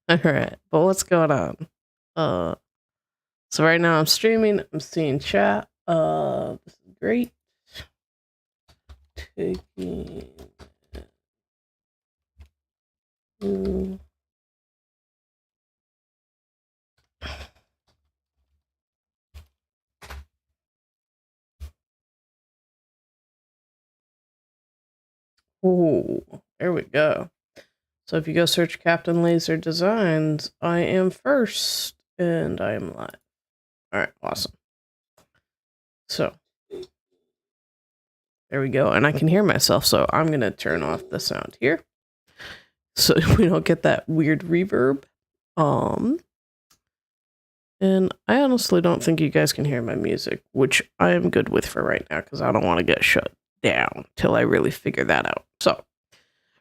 All right, but what's going on? Uh, so right now I'm streaming. I'm seeing chat. This is great. Taking. mm, Oh, there we go. So if you go search Captain Laser Designs, I am first, and I am live. All right, awesome. So there we go, and I can hear myself. So I'm gonna turn off the sound here, so we don't get that weird reverb. And I honestly don't think you guys can hear my music, which I am good with for right now because I don't want to get shut down till I really figure that out. So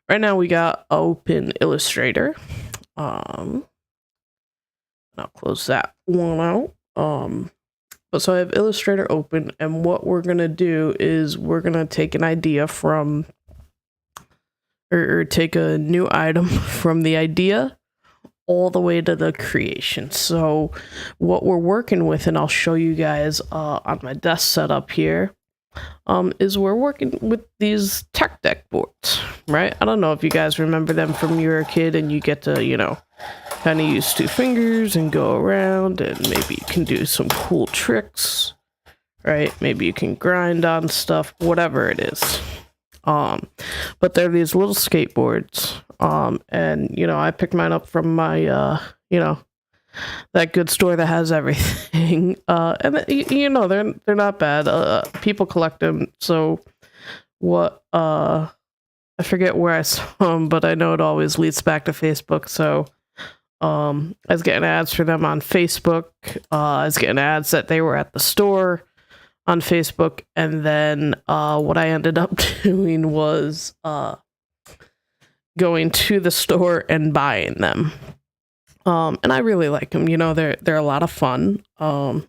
right now we got open Illustrator. I'll close that one out. But so I have Illustrator open, and what we're gonna do is we're gonna take an idea from or take a new item from the idea all the way to the creation. So what we're working with, and I'll show you guys on my desk setup here, is we're working with these tech deck boards, right? I don't know if you guys remember them from you were a kid and you get to, kind of use two fingers and go around, and maybe you can do some cool tricks, right? Maybe you can grind on stuff, whatever it is. But they're these little skateboards. And I picked mine up from my that good store that has everything. And they're not bad. People collect them. So what I forget where I saw them, but I know it always leads back to Facebook. So I was getting ads for them on Facebook. I was getting ads that they were at the store on Facebook, and then what I ended up doing was going to the store and buying them. And I really like them. They're a lot of fun. But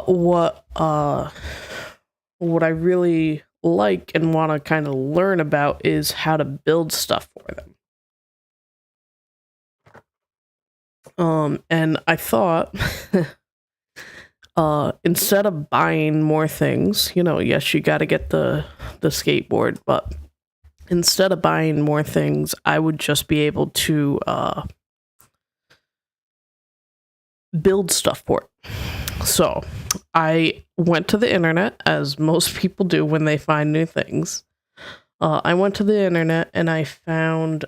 what I really like and want to kind of learn about is how to build stuff for them. And I thought instead of buying more things, yes, you got to get the skateboard, but instead of buying more things, I would just be able to build stuff for it. So I went to the internet, as most people do when they find new things. I went to the internet and I found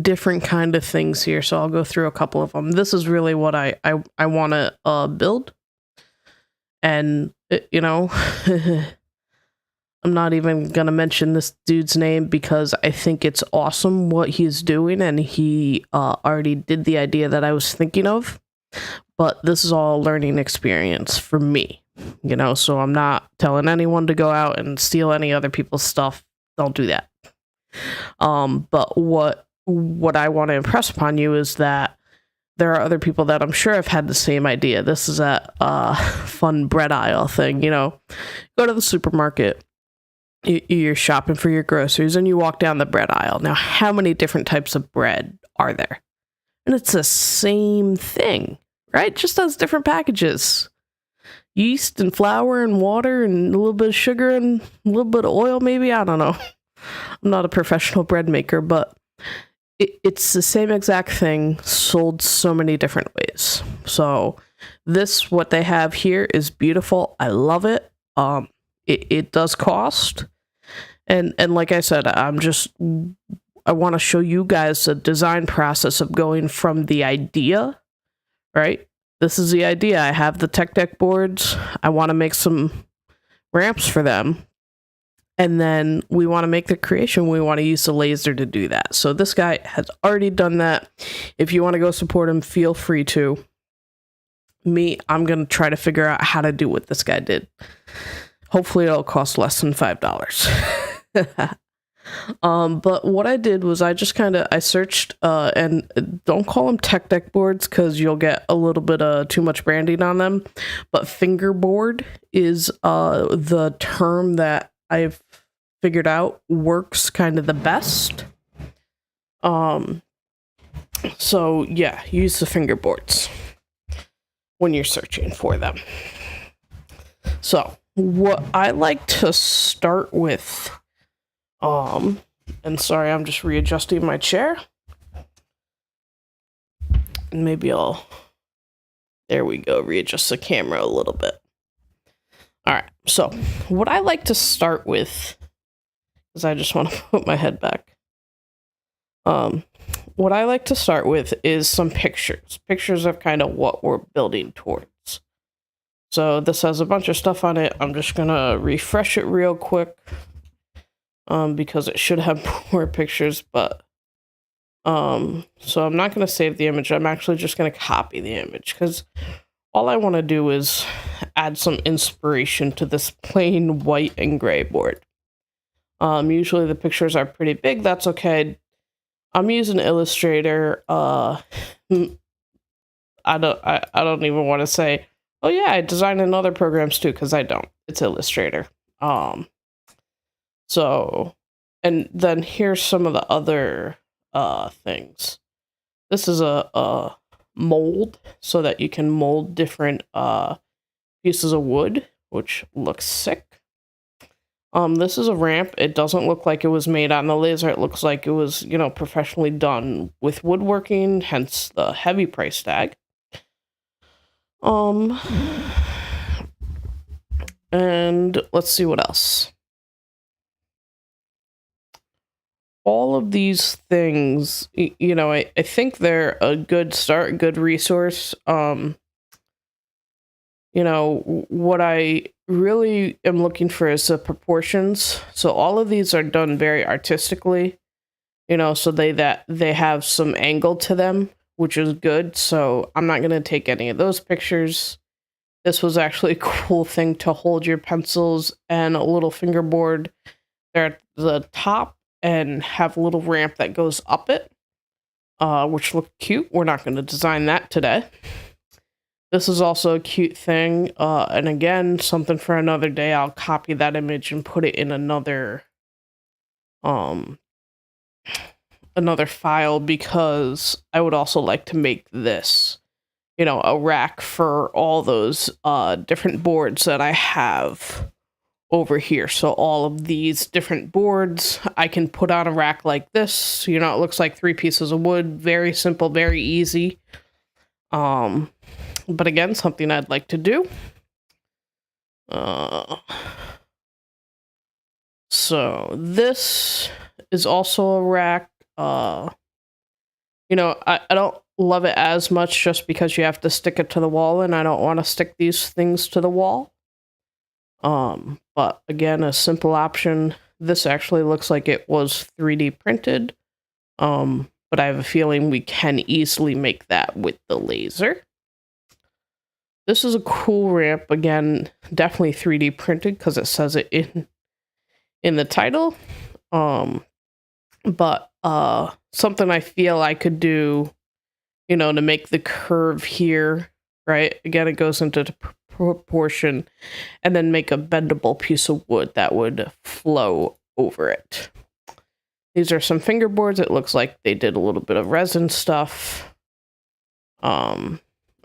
different kind of things here. So I'll go through a couple of them. This is really what I want to build. And, I'm not even going to mention this dude's name because I think it's awesome what he's doing, and he already did the idea that I was thinking of. But this is all a learning experience for me, so I'm not telling anyone to go out and steal any other people's stuff. Don't do that. But what I want to impress upon you is that there are other people that I'm sure have had the same idea. This is a fun bread aisle thing, go to the supermarket. You're shopping for your groceries and you walk down the bread aisle. Now, how many different types of bread are there? And it's the same thing, right? Just has different packages. Yeast and flour and water and a little bit of sugar and a little bit of oil, maybe. I don't know. I'm not a professional bread maker, but it's the same exact thing sold so many different ways. So what they have here is beautiful. I love it. It does cost, and like I said, I want to show you guys the design process of going from the idea, right? This is the idea. I have the tech deck boards. I want to make some ramps for them, and then we want to make the creation. We want to use the laser to do that. So this guy has already done that. If you want to go support him, feel free to. I'm gonna try to figure out how to do what this guy did. Hopefully it'll cost less than $5. But what I did was I just I searched, and don't call them tech deck boards because you'll get a little bit of too much branding on them. But fingerboard is the term that I've figured out works kind of the best. Um, so yeah, use the fingerboards when you're searching for them. So what I like to start with, and sorry, I'm just readjusting my chair. Maybe there we go, readjust the camera a little bit. All right, so what I like to start with, because I just want to put my head back. What I like to start with is some pictures of kind of what we're building towards. So this has a bunch of stuff on it. I'm just gonna refresh it real quick, because it should have more pictures, but so I'm not gonna save the image. I'm actually just gonna copy the image, because all I want to do is add some inspiration to this plain white and gray board. Usually the pictures are pretty big. That's okay. I'm using Illustrator. I don't even want to say, oh yeah, I design in other programs too, because I don't. It's Illustrator. So, and then here's some of the other things. This is a mold, so that you can mold different pieces of wood, which looks sick. This is a ramp. It doesn't look like it was made on the laser. It looks like it was, professionally done with woodworking, hence the heavy price tag. And let's see what else. All of these things, I think they're a good start, good resource. What I really am looking for is the proportions. So all of these are done very artistically, so they have some angle to them, which is good. So I'm not going to take any of those pictures. This was actually a cool thing to hold your pencils and a little fingerboard there at the top and have a little ramp that goes up it, which look cute. We're not going to design that today. This is also a cute thing, and again, something for another day. I'll copy that image and put it in another file, because I would also like to make this, a rack for all those different boards that I have over here. So all of these different boards I can put on a rack like this. It looks like 3 pieces of wood. Very simple, very easy. But again, something I'd like to do. So this is also a rack. I don't love it as much, just because you have to stick it to the wall, and I don't want to stick these things to the wall. But again, a simple option. This actually looks like it was 3D printed. But I have a feeling we can easily make that with the laser. This is a cool ramp. Again, definitely 3D printed, because it says it in the title. But something I feel I could do, to make the curve here, right? Again, it goes into the proportion, and then make a bendable piece of wood that would flow over it. These are some fingerboards. It looks like they did a little bit of resin stuff.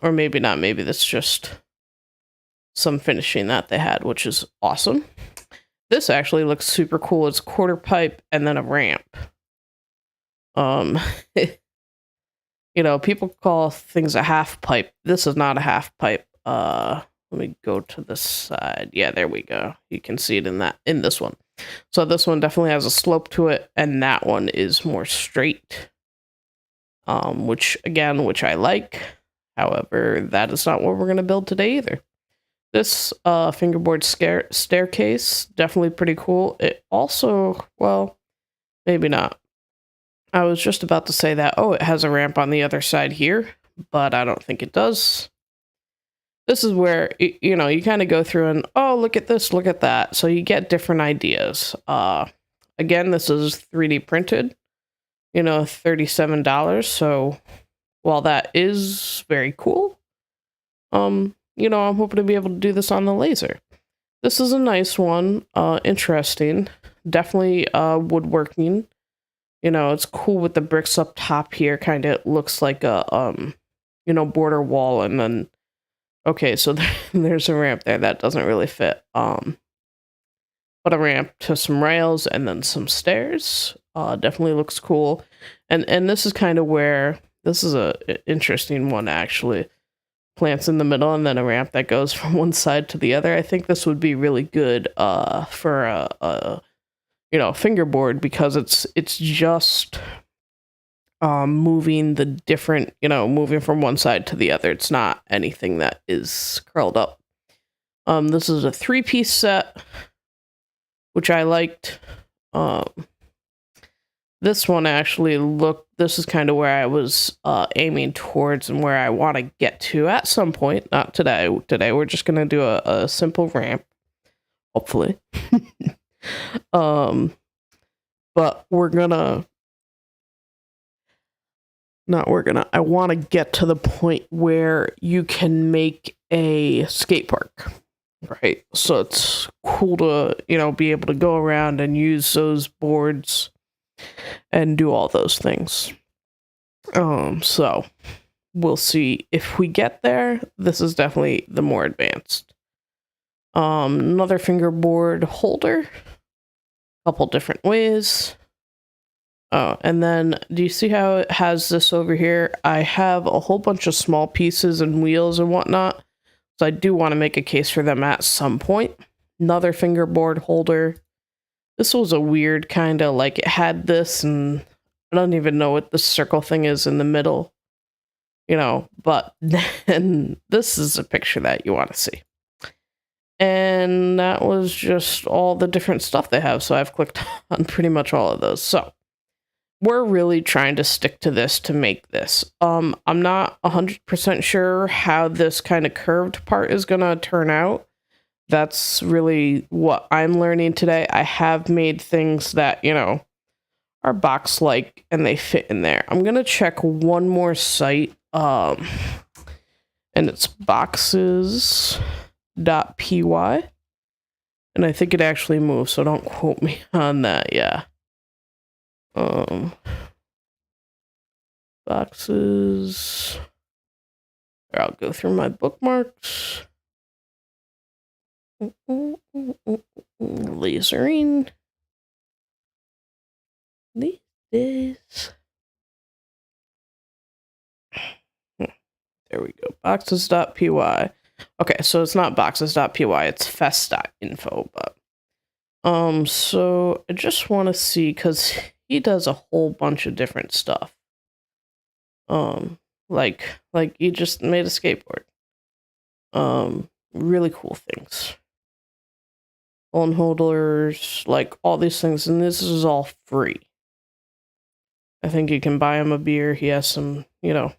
Or maybe not. Maybe that's just some finishing that they had, which is awesome. This actually looks super cool. It's quarter pipe and then a ramp. People call things a half pipe. This is not a half pipe. Let me go to the side. Yeah, there we go. You can see it in this one. So this one definitely has a slope to it, and that one is more straight. Which I like. However, that is not what we're going to build today either. This fingerboard staircase, definitely pretty cool. It also, well, maybe not. I was just about to say that, it has a ramp on the other side here, but I don't think it does. This is where, you kind of go through and, look at this, look at that. So you get different ideas. Again, this is 3D printed, $37. So while that is very cool, I'm hoping to be able to do this on the laser. This is a nice one, interesting, definitely woodworking. You know, it's cool with the bricks up top here. Kind of looks like a you know, border wall, and then okay, so there's a ramp there that doesn't really fit. But a ramp to some rails and then some stairs. Definitely looks cool. And this is kind of where this is a interesting one actually. Plants in the middle and then a ramp that goes from one side to the other. I think this would be really good for a you know, fingerboard because it's just moving the different, you know, moving from one side to the other. It's not anything that is curled up. This is a 3-piece set, which I liked. This one actually this is kind of where I was aiming towards and where I want to get to at some point. Not today. Today we're just going to do a simple ramp, hopefully. But I want to get to the point where you can make a skate park. Right. So it's cool to, you know, be able to go around and use those boards and do all those things. So we'll see if we get there. This is definitely the more advanced. Another fingerboard holder. A couple different ways. Oh, and then do you see how it has this over here? I have a whole bunch of small pieces and wheels and whatnot. So I do want to make a case for them at some point. Another fingerboard holder. This was a weird kind of like it had this, and I don't even know what the circle thing is in the middle. You know, but then this is a picture that you want to see. And that was just all the different stuff they have. So I've clicked on pretty much all of those. So we're really trying to stick to this to make this. I'm not 100% sure how this kind of curved part is going to turn out. That's really what I'm learning today. I have made things that, you know, are box-like and they fit in there. I'm going to check one more site. And it's boxes.py. And I think it actually moves, so don't quote me on that. Yeah. Boxes. Here, I'll go through my bookmarks. Lasering. This. There we go. Boxes.py. Okay, so it's not boxes.py, it's fest.info, but so I just want to see because he does a whole bunch of different stuff. Like he just made a skateboard. Really cool things. Phone holders, like all these things, and this is all free. I think you can buy him a beer. He has some, you know,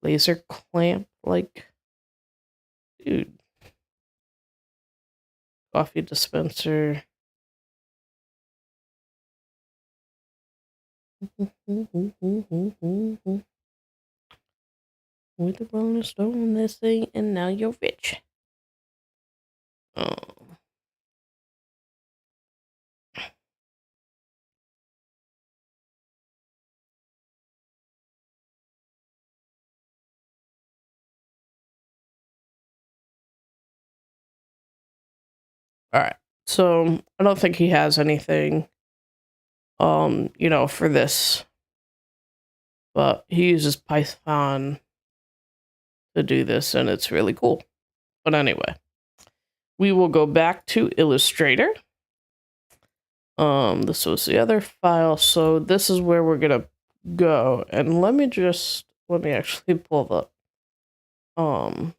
laser clamp, like, dude. Coffee dispenser. With the Rolling Stone, this thing, and now you're rich. Oh. All right. So I don't think he has anything, you know, for this, but he uses Python to do this, and it's really cool. But anyway, we will go back to Illustrator. This was the other file, so this is where we're gonna go, and let me actually pull the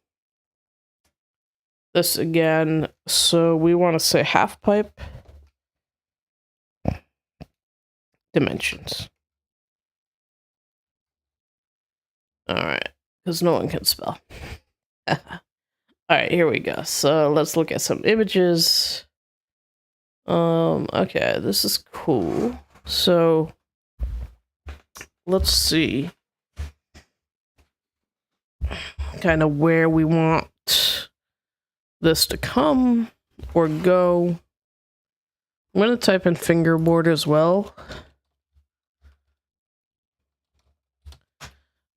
this again. So we want to say half pipe dimensions. All right, because no one can spell. All right, here we go. So let's look at some images. Okay, this is cool. So let's see kind of where we want this to come or go. I'm going to type in fingerboard as well.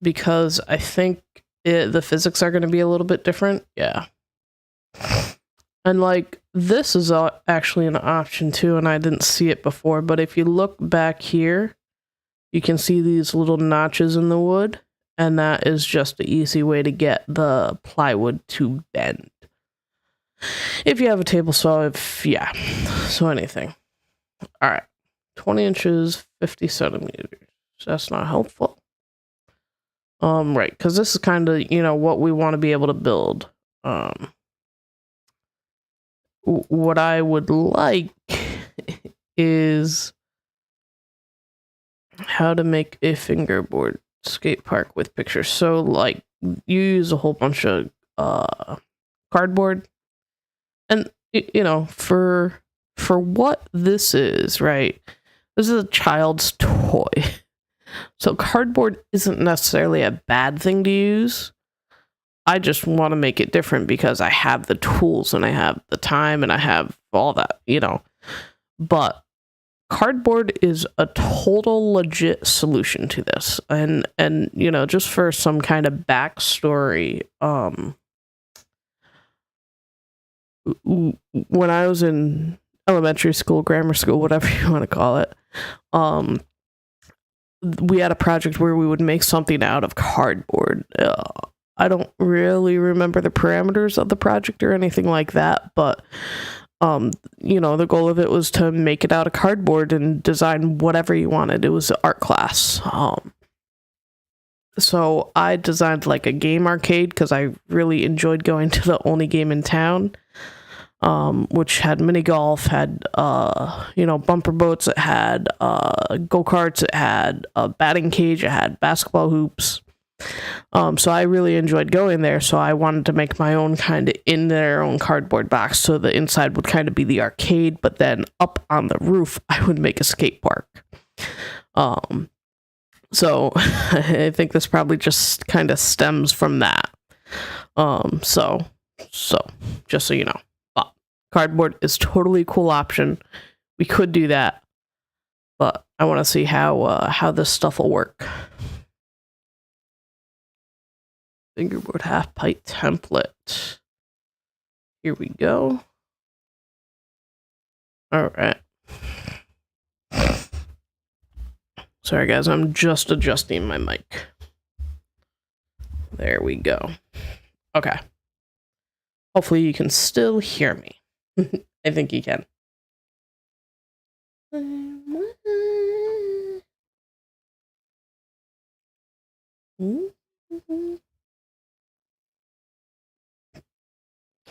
because I think the physics are going to be a little bit different. Yeah. And like this is actually an option too, and I didn't see it before, but if you look back here, you can see these little notches in the wood, and that is just an easy way to get the plywood to bend. If you have a table saw, yeah, so anything. All right, 20 inches, 50 centimeters. That's not helpful. Right, because this is kind of, what we want to be able to build. What I would like is how to make a fingerboard skate park with pictures. So, like, you use a whole bunch of cardboard, and for what this is, right? This is a child's toy. So cardboard isn't necessarily a bad thing to use. I just want to make it different because I have the tools and I have the time and I have all that, But cardboard is a total legit solution to this. And just for some kind of backstory, when I was in elementary school, grammar school, whatever you want to call it, we had a project where we would make something out of cardboard. I don't really remember the parameters of the project or anything like that, but the goal of it was to make it out of cardboard and design whatever you wanted. It was an art class. So I designed like a game arcade because I really enjoyed going to the only game in town, which had mini golf, had bumper boats, it had go-karts, it had a batting cage, it had basketball hoops. So I really enjoyed going there, so I wanted to make my own kind of in their own cardboard box, so the inside would kind of be the arcade, but then up on the roof I would make a skate park. So I think this probably just kind of stems from that. So just so you know. Cardboard is totally a cool option. We could do that, but I want to see how this stuff will work. Fingerboard half pipe template. Here we go. All right. Sorry guys, I'm just adjusting my mic. There we go. Okay. Hopefully you can still hear me. I think you can.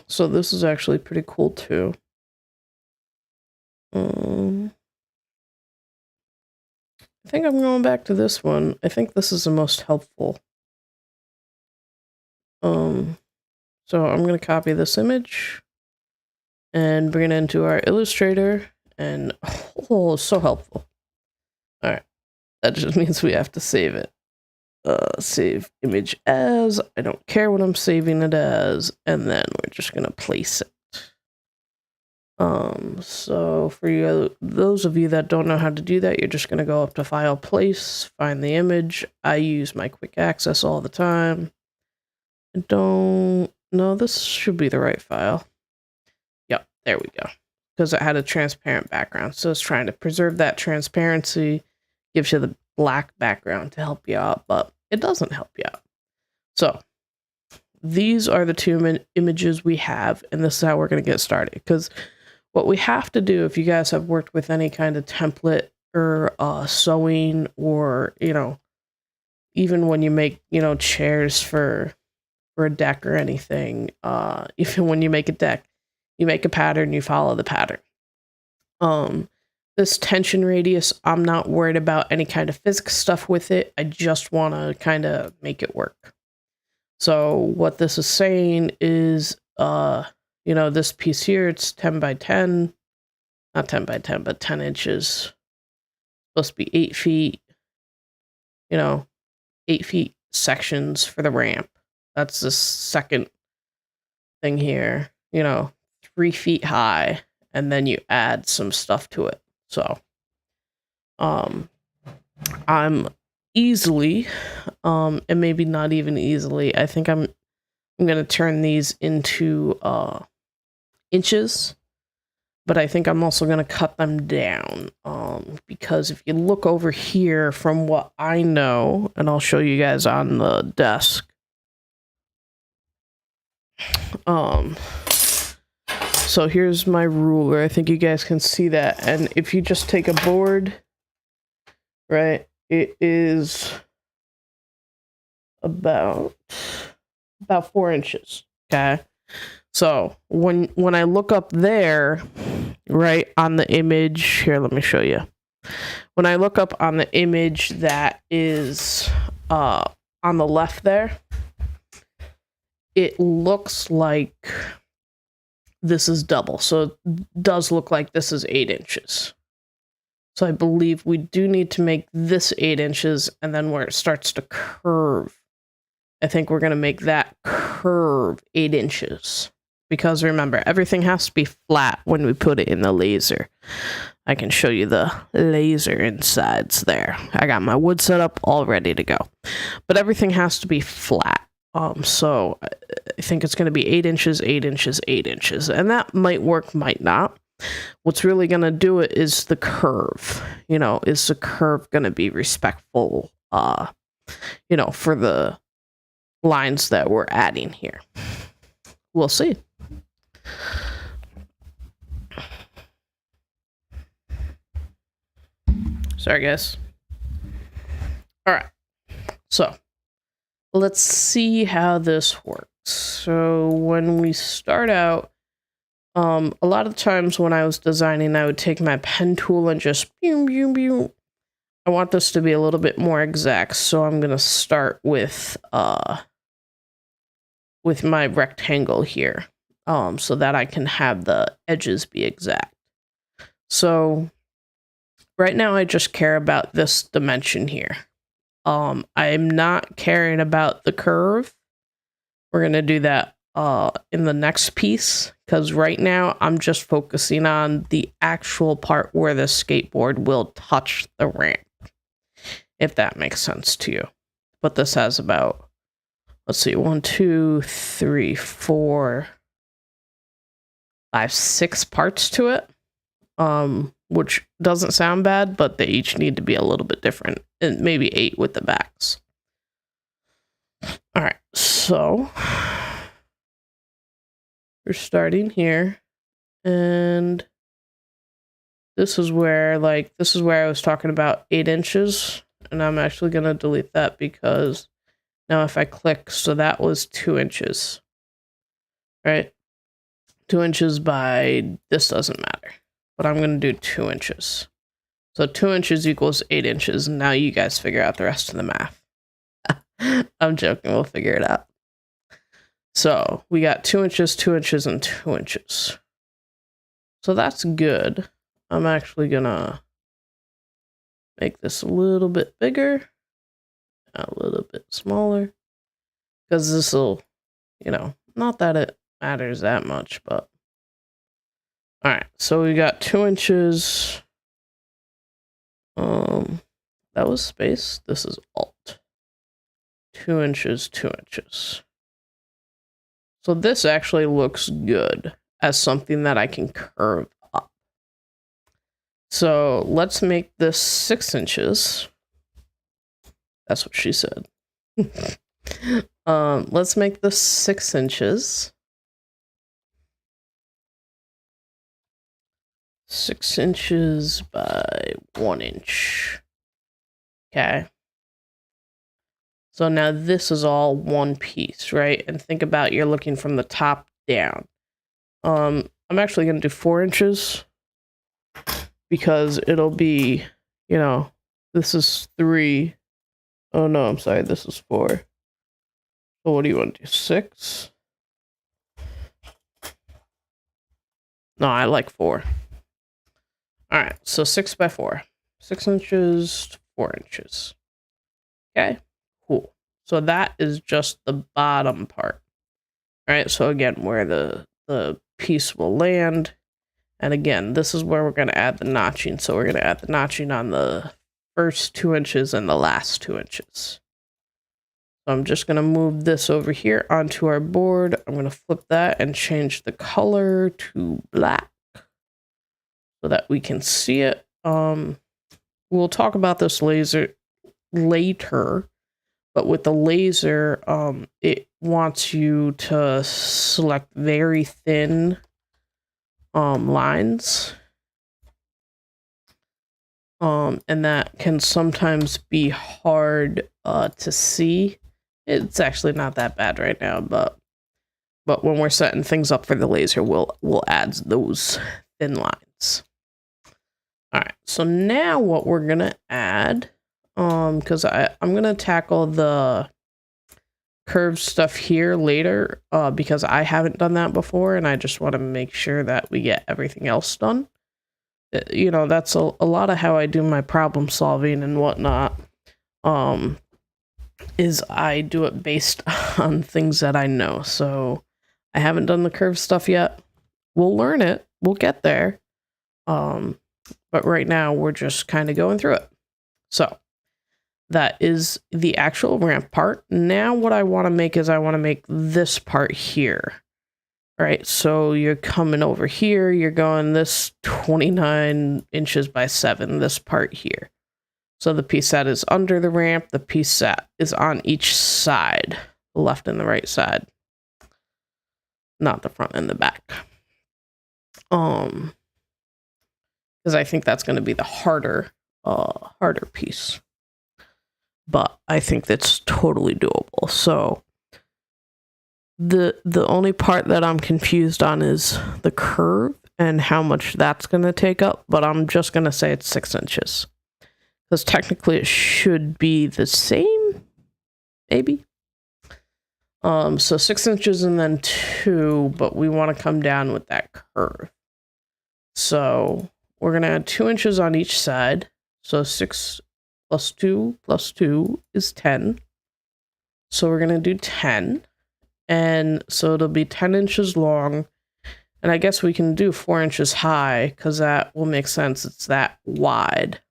So this is actually pretty cool too. I think I'm going back to this one. I think this is the most helpful. So I'm going to copy this image and bring it into our Illustrator, and so helpful. All right, that just means we have to save it. Save image as. I don't care what I'm saving it as, and then we're just going to place it. So for those of you that don't know how to do that, you're just going to go up to File, Place, find the image. I use my quick access all the time. No, this should be the right file. Yep, there we go. Because it had a transparent background, so it's trying to preserve that transparency, gives you the black background to help you out, but it doesn't help you out. So these are the two images we have, and this is how we're going to get started. Because what we have to do, if you guys have worked with any kind of template or sewing, or even when you make chairs for a deck or anything, even when you make a deck, you make a pattern, you follow the pattern. This tension radius, I'm not worried about any kind of physics stuff with it. I just want to kind of make it work. So what this is saying is, this piece here, it's 10 by 10, not 10 by 10, but 10 inches. Supposed to be 8 feet, 8 feet sections for the ramp. That's the second thing here, 3 feet high, and then you add some stuff to it. So, I'm easily and maybe not even easily. I think I'm gonna turn these into inches, but I think I'm also gonna cut them down, because if you look over here from what I know, and I'll show you guys on the desk, so here's my ruler. I think you guys can see that. And if you just take a board, right, it is about 4 inches. Okay. So when I look up there, right, on the image here, let me show you. When I look up on the image that is on the left there, it looks like this is double. So it does look like this is 8 inches. So I believe we do need to make this 8 inches, and then where it starts to curve, I think we're going to make that curve 8 inches. Because remember, everything has to be flat when we put it in the laser. I can show you the laser insides there. I got my wood set up all ready to go. But everything has to be flat. So I think it's going to be 8 inches, 8 inches, 8 inches. And that might work, might not. What's really going to do it is the curve. You know, is the curve going to be respectful, you know, for the lines that we're adding here? We'll see. Sorry, guys. All right. So let's see how this works. So when we start out, a lot of times when I was designing, I would take my pen tool and just I want this to be a little bit more exact, so I'm gonna start with my rectangle here, so that I can have the edges be exact. So right now I just care about this dimension here. I'm not caring about the curve. We're gonna do that in the next piece, because right now I'm just focusing on the actual part where the skateboard will touch the ramp, if that makes sense to you. But this has about, let's see, 1, 2, 3, 4, 5, 6 parts to it, which doesn't sound bad, but they each need to be a little bit different, and maybe 8 with the backs. All right, so we're starting here, and this is where I was talking about 8 inches, and I'm actually gonna delete that because now if I click, so that was 2 inches, right? 2 inches by, this doesn't matter, but I'm gonna do 2 inches. So 2 inches equals 8 inches, and now you guys figure out the rest of the math. I'm joking, we'll figure it out. So we got 2 inches, 2 inches, and 2 inches. So that's good. I'm actually gonna make this a little bit bigger, a little bit smaller, because this will, you know, not that it matters that much, but. All right, so we got 2 inches. That was space. This is Alt. 2 inches, 2 inches. So this actually looks good as something that I can curve up. So let's make this 6 inches. That's what she said. Let's make this 6 inches. 6 inches by 1 inch. Okay. So now this is all one piece, right? And think about, you're looking from the top down. I'm actually going to do 4 inches because it'll be, you know, this is 3. Oh no, I'm sorry, this is 4. So what do you want to do, 6? No, I like 4. All right, so 6 by 4. 6 inches to 4 inches. Okay, cool. So that is just the bottom part. All right, so again, where the piece will land. And again, this is where we're going to add the notching. So we're going to add the notching on the first 2 inches and the last 2 inches. So I'm just going to move this over here onto our board. I'm going to flip that and change the color to black so that we can see it. We'll talk about this laser later, but with the laser, it wants you to select very thin lines. And that can sometimes be hard to see. It's actually not that bad right now, but when we're setting things up for the laser, we'll add those thin lines. All right, so now what we're gonna add, because I'm gonna tackle the curved stuff here later, because I haven't done that before, and I just want to make sure that we get everything else done. You know, that's a lot of how I do my problem solving and whatnot. Is I do it based on things that I know. So I haven't done the curve stuff yet. We'll learn it. We'll get there. But right now we're just kind of going through it. So that is the actual ramp part. Now what I want to make is I want to make this part here. All right, so you're coming over here, you're going this 29 inches by 7, this part here. So the piece that is under the ramp, the piece that is on each side, the left and the right side. Not the front and the back. Because I think that's going to be the harder piece. But I think that's totally doable. So the only part that I'm confused on is the curve and how much that's going to take up, but I'm just going to say it's 6 inches. Because technically it should be the same, maybe. So 6 inches and then 2, but we want to come down with that curve. So we're going to add 2 inches on each side. So 6 plus 2 plus 2 is 10. So we're going to do 10. And so it'll be 10 inches long. And I guess we can do 4 inches high because that will make sense. It's that wide.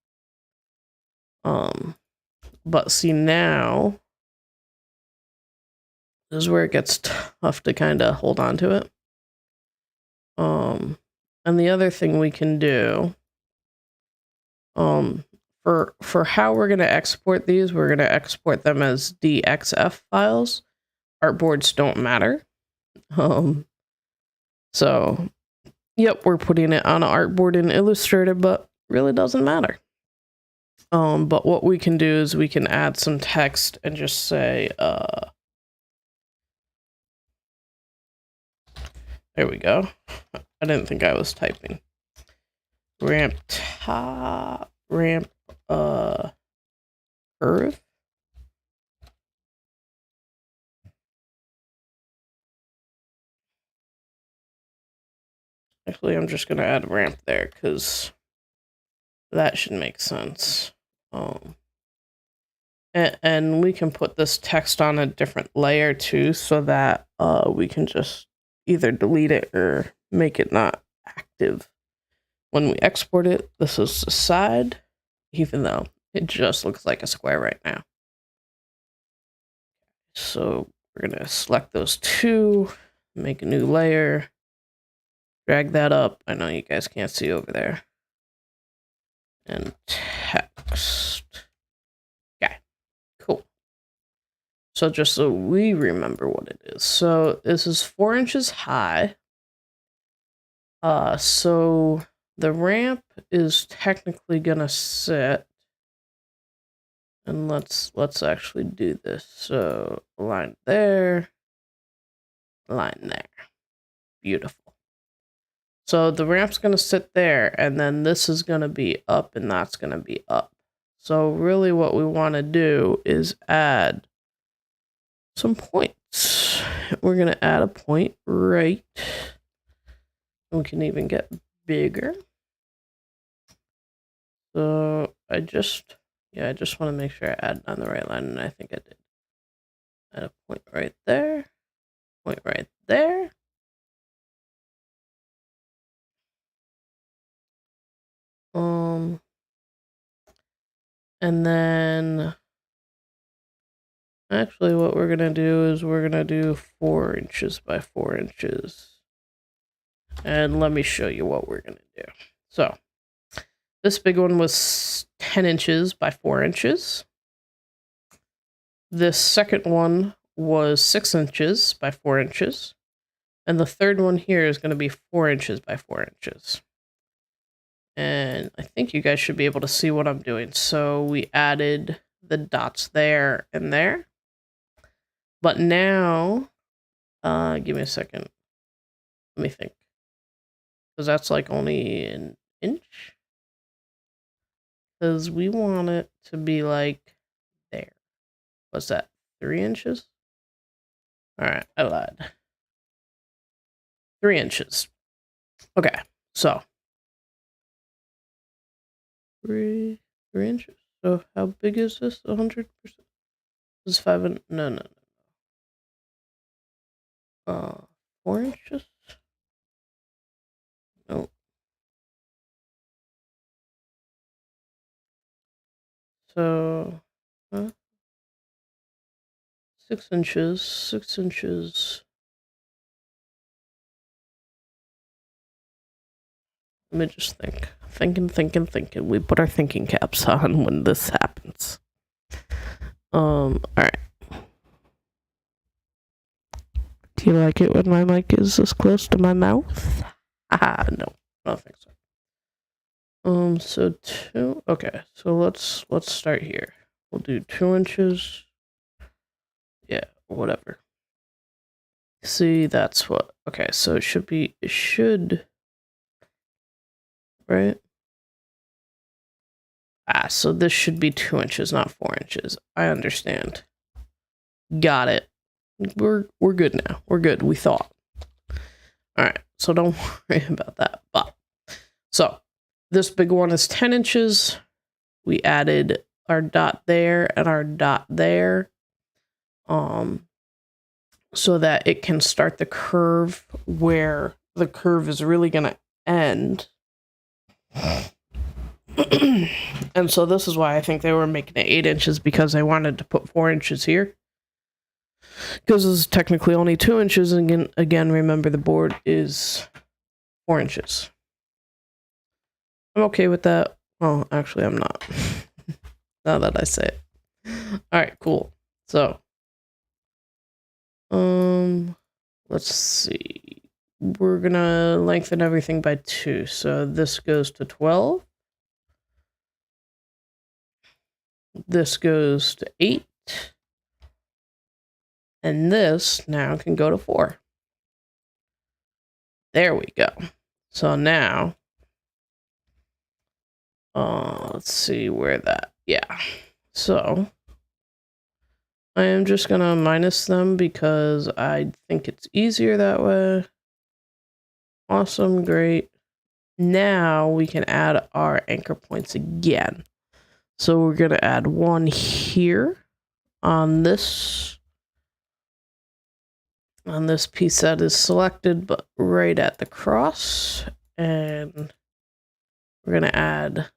But see, now this is where it gets tough to kind of hold on to it. And the other thing we can do, for how we're going to export these, we're going to export them as DXF files. Artboards don't matter. So, yep, we're putting it on an artboard in Illustrator, but really doesn't matter. But what we can do is we can add some text and just say, there we go. I didn't think I was typing. Ramp top, ramp, curve. Actually, I'm just going to add a ramp there because that should make sense. And we can put this text on a different layer too, so that we can just either delete it or make it not active when we export it. This is the side, even though it just looks like a square right now. So we're going to select those two, make a new layer, drag that up. I know you guys can't see over there. And text. Okay, cool. So just so we remember what it is. So this is 4 inches high. So the ramp is technically gonna sit, and let's actually do this. So line there, line there. Beautiful. So the ramp's gonna sit there, and then this is gonna be up, and that's gonna be up. So really what we wanna do is add some points. We're gonna add a point right. We can even get bigger. So I just want to make sure I add on the right line, and I think I did. Add a point right there, point right there. And then Actually, what we're going to do is we're going to do 4 inches by 4 inches. And let me show you what we're going to do. So, this big one was 10 inches by 4 inches. This second one was 6 inches by 4 inches. And the third one here is going to be 4 inches by 4 inches. And I think you guys should be able to see what I'm doing. So we added the dots there and there. But now, give me a second. Let me think. Because that's like only an inch. Because we want it to be like there. What's that? 3 inches? Alright, I lied. 3 inches. Okay, so 3 inches. So how big is this? 100%. This is 5 and no. 4 inches. No. So 6 inches. 6 inches. Let me just think. Thinking. We put our thinking caps on when this happens. Alright. Do you like it when my mic is this close to my mouth? No, I don't think so. So 2. Okay, so let's start here. We'll do 2 inches. Yeah, whatever. See, that's what. Okay, so it should. Right? So this should be 2 inches, not 4 inches. I understand. Got it. We're good now. We're good. We thought. All right. So don't worry about that. But so this big one is 10 inches. We added our dot there and our dot there, so that it can start the curve where the curve is really gonna end. And so this is why I think they were making it 8 inches, because they wanted to put 4 inches here. Because this is technically only 2 inches, and again, remember the board is 4 inches. I'm okay with that. Oh, actually, I'm not. Now that I say it. Alright, cool. So, let's see. We're gonna lengthen everything by 2. So this goes to 12. This goes to 8. And this now can go to 4. There we go. So now, let's see where that, yeah. So, I am just gonna minus them because I think it's easier that way. Awesome, great. Now we can add our anchor points again. So we're gonna add 1 here on this piece that is selected, but right at the cross. And we're gonna add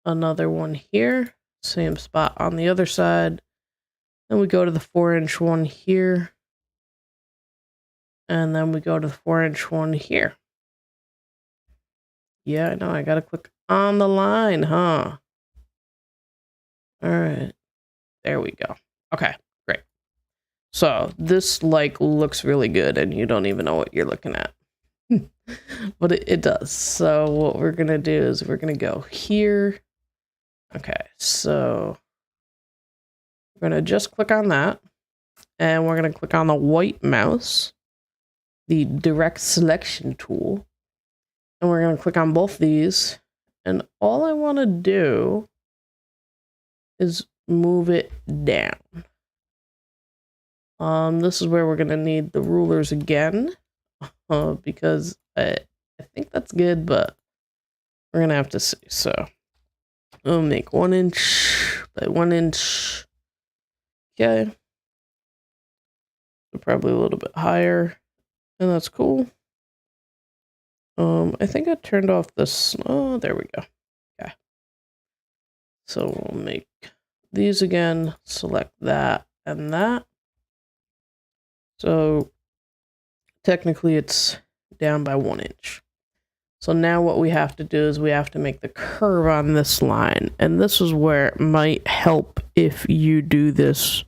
another one here, same spot on the other side. Then we go to the 4-inch one here. And then we go to the 4-inch one here. Yeah, I know, I gotta click on the line, huh? Alright. There we go. Okay, great. So this looks really good and you don't even know what you're looking at. But it does. So what we're gonna do is we're gonna go here. Okay, so we're gonna just click on that, and we're gonna click on the white mouse, the direct selection tool, and we're gonna click on both these, and all I want to do is move it down. This is where we're gonna need the rulers again, because I think that's good, but we're gonna have to see. So we'll make 1 inch by 1 inch. Okay. So probably a little bit higher, and that's cool. I think I turned off this. Oh, there we go. Okay. So we'll make these again, select that, and that. So technically it's down by 1 inch. So now what we have to do is we have to make the curve on this line. And this is where it might help if you do this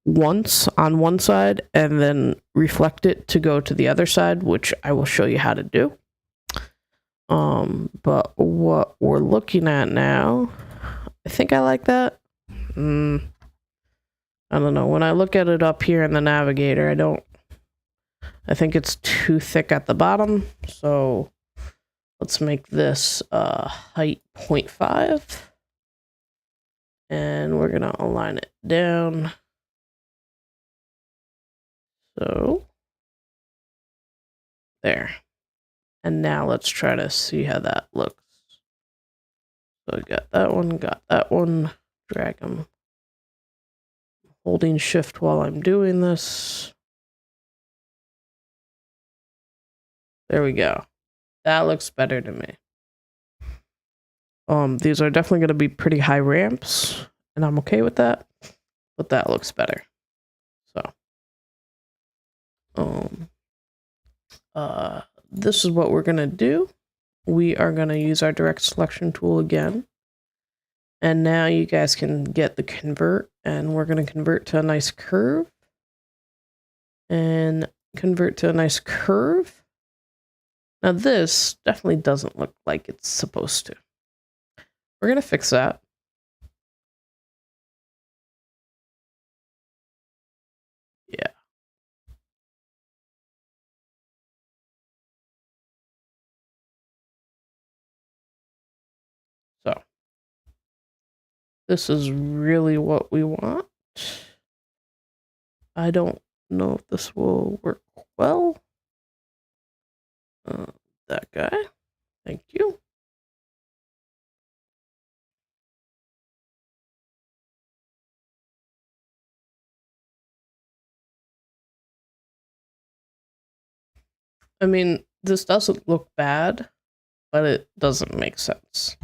once on one side and then reflect it to go to the other side, which I will show you how to do. But what we're looking at now, I think I like that. I don't know. When I look at it up here in the navigator, I think it's too thick at the bottom. So let's make this height 0.5. And we're going to align it down. So there. And now let's try to see how that looks. So I got that one, drag them. Holding shift while I'm doing this. There we go. That looks better to me. These are definitely going to be pretty high ramps, and I'm okay with that, but that looks better. So, this is what we're going to do. We are going to use our direct selection tool again. And now you guys can get the convert, and we're going to convert to a nice curve. And convert to a nice curve. Now this definitely doesn't look like it's supposed to. We're going to fix that. Yeah. So this is really what we want. I don't know if this will work well. That guy. Thank you. I mean, this doesn't look bad, but it doesn't make sense.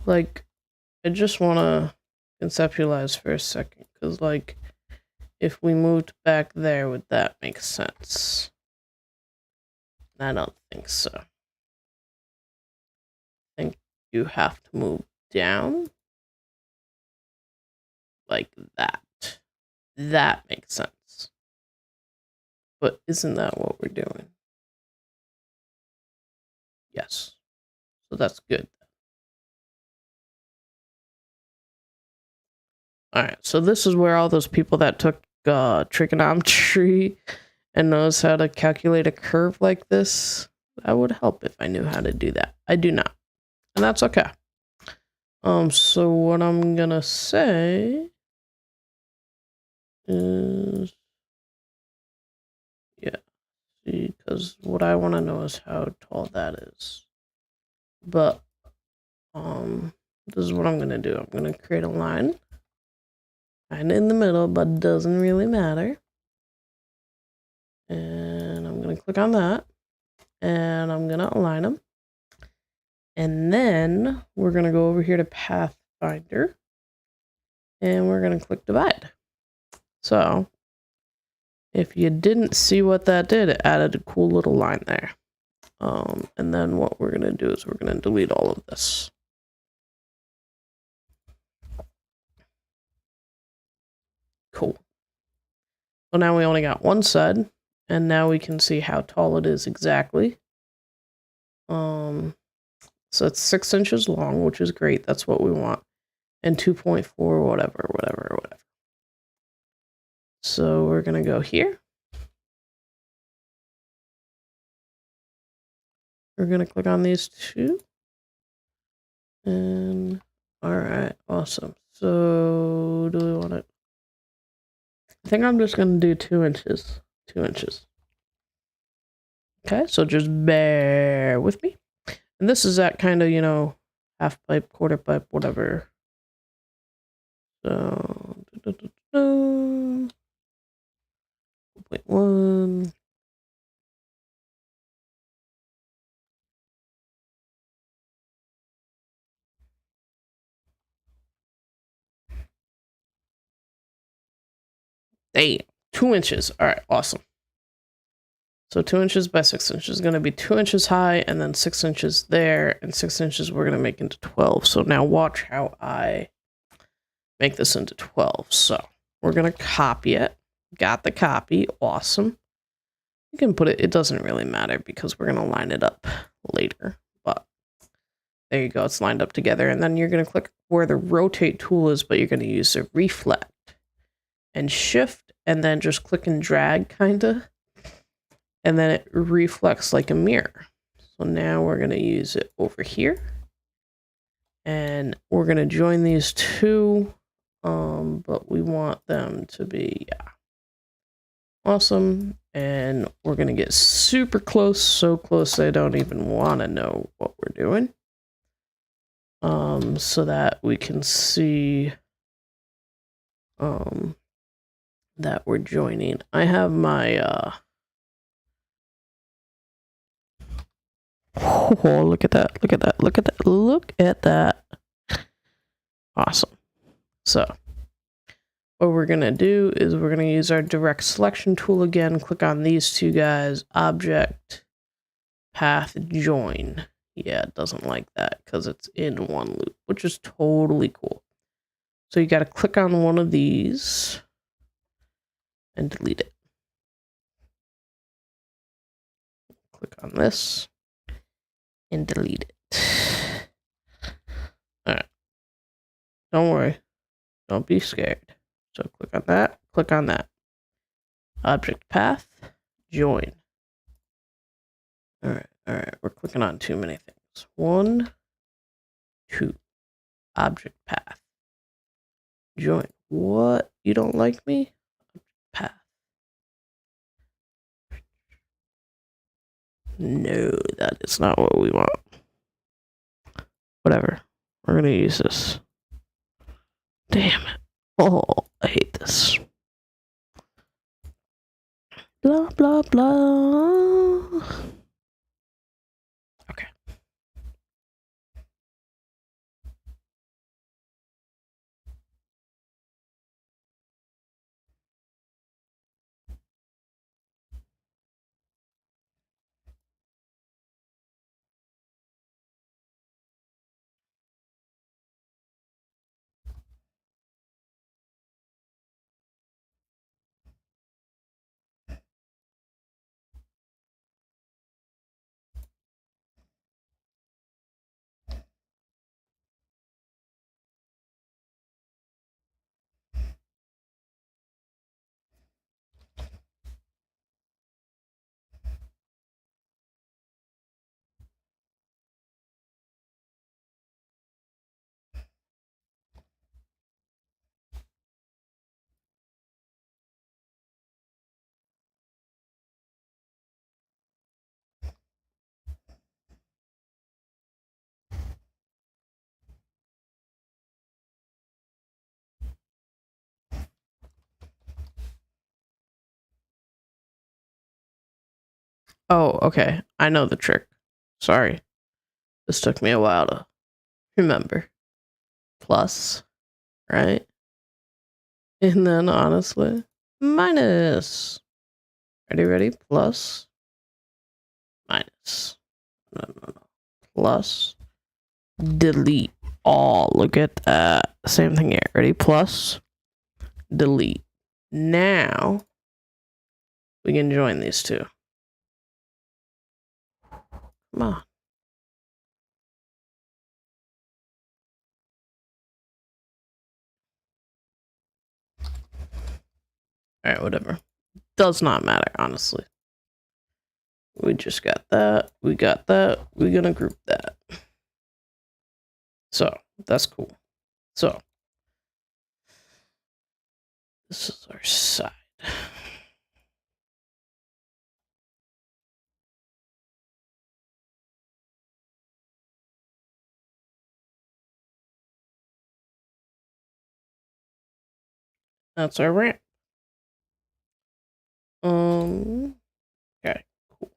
Like, I just want to conceptualize for a second, because, like, if we moved back there, would that make sense? I don't think so. I think you have to move down like that. That makes sense. But isn't that what we're doing? Yes. So that's good. All right. So this is where all those people that took trigonometry and knows how to calculate a curve like this, that would help if I knew how to do that. I do not. And that's okay. So what I'm gonna say is, yeah, see, because what I want to know is how tall that is. But this is what I'm gonna do. I'm gonna create a line, kind of in the middle, but doesn't really matter. And I'm gonna click on that, and I'm gonna align them. And then we're gonna go over here to Pathfinder, and we're gonna click divide. So if you didn't see what that did, it added a cool little line there. And then what we're gonna do is we're gonna delete all of this. Cool. So now we only got one side, And now we can see how tall it is exactly. So it's 6 inches long, which is great. That's what we want. And 2.4, whatever. So we're going to go here. We're going to click on these two. And all right, awesome. So do we want it? I think I'm just going to do 2 inches. 2 inches. Okay, so just bear with me. And this is that kind of, you know, half pipe, quarter pipe, whatever. So, 0.1. Hey, 2 inches. All right, awesome. So 2 inches by 6 inches is going to be 2 inches high, and then 6 inches there, and 6 inches we're going to make into 12. So now watch how I make this into 12. So we're going to copy it. Got the copy. Awesome. You can put it, it doesn't really matter because we're going to line it up later. But there you go. It's lined up together. And then you're going to click where the rotate tool is, but you're going to use the reflect and shift, and then just click and drag kind of. And then it reflects like a mirror. So now we're going to use it over here. And we're going to join these two. But we want them to be, yeah. Awesome. And we're going to get super close, so close I don't even want to know what we're doing. So that we can see that we're joining. I have my oh, look at that. Look at that. Look at that. Look at that. Awesome. So what we're going to do is we're going to use our direct selection tool again. Click on these two guys, object, path, join. Yeah, it doesn't like that because it's in one loop, which is totally cool. So you got to click on one of these and delete it. Click on this and delete it. All right. Don't worry. Don't be scared. So click on that, click on that. Object path, join. All right, we're clicking on too many things. 1, 2, object path, join. What? You don't like me? Path. No, that is not what we want. Whatever. We're gonna use this. Damn it. Oh, I hate this. Blah, blah, blah. Okay. Oh, okay. I know the trick. Sorry. This took me a while to remember. Plus, right? And then honestly, minus. Ready? Plus, minus. No. Plus, delete all. Look at that. Same thing here. Ready? Plus, delete. Now, we can join these two. Come on. All right, whatever. Does not matter, honestly. We just got that. We got that. We're gonna group that. So that's cool. So this is our side. That's our ramp. Okay, cool.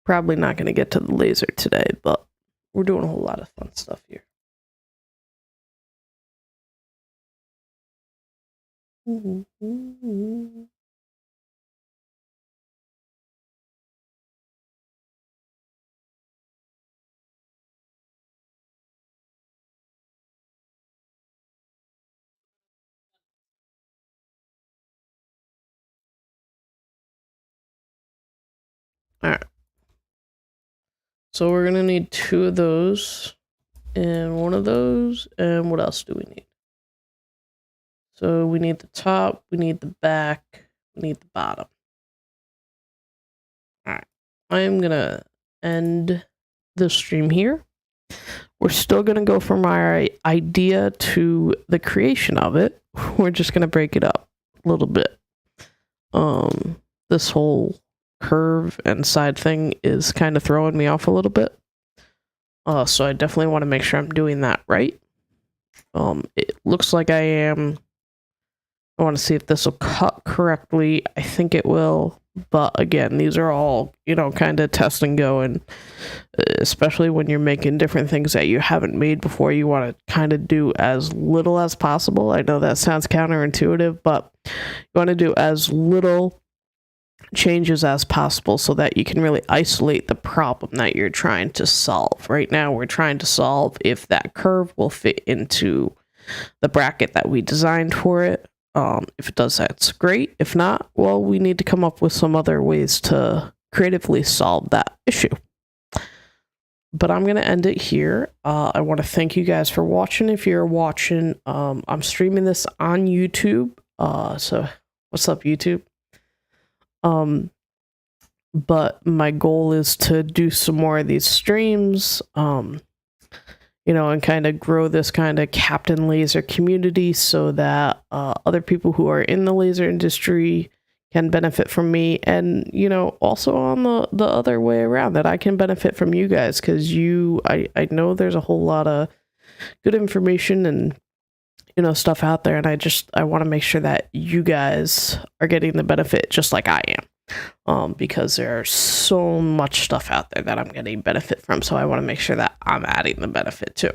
Probably not gonna get to the laser today, but we're doing a whole lot of fun stuff here. All right. So we're gonna need 2 of those and 1 of those. And what else do we need? So we need the top, we need the back, we need the bottom. All right. I am gonna end the stream here. We're still gonna go from our idea to the creation of it. We're just gonna break it up a little bit. This whole curve and side thing is kind of throwing me off a little bit. So I definitely want to make sure I'm doing that right. It looks like I am. I want to see if this will cut correctly. I think it will. But again, these are all, kind of test and go. And especially when you're making different things that you haven't made before, you want to kind of do as little as possible. I know that sounds counterintuitive, but you want to do as little changes as possible so that you can really isolate the problem that you're trying to solve. Right now, we're trying to solve if that curve will fit into the bracket that we designed for it. If it does, that's great. If not, well, we need to come up with some other ways to creatively solve that issue. But I'm going to end it here. I want to thank you guys for watching. If you're watching, I'm streaming this on YouTube. So what's up, YouTube? But my goal is to do some more of these streams, and kind of grow this kind of Captain Laser community so that other people who are in the laser industry can benefit from me, and also on the other way around, that I can benefit from you guys, because I know there's a whole lot of good information and stuff out there, and I want to make sure that you guys are getting the benefit just like I am, because there's so much stuff out there that I'm getting benefit from, so I want to make sure that I'm adding the benefit too.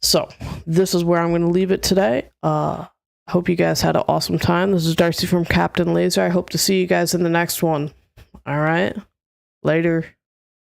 So this is where I'm going to leave it today. Hope you guys had an awesome time. This is Darcy from Captain Laser. I hope to see you guys in the next one. All right, later.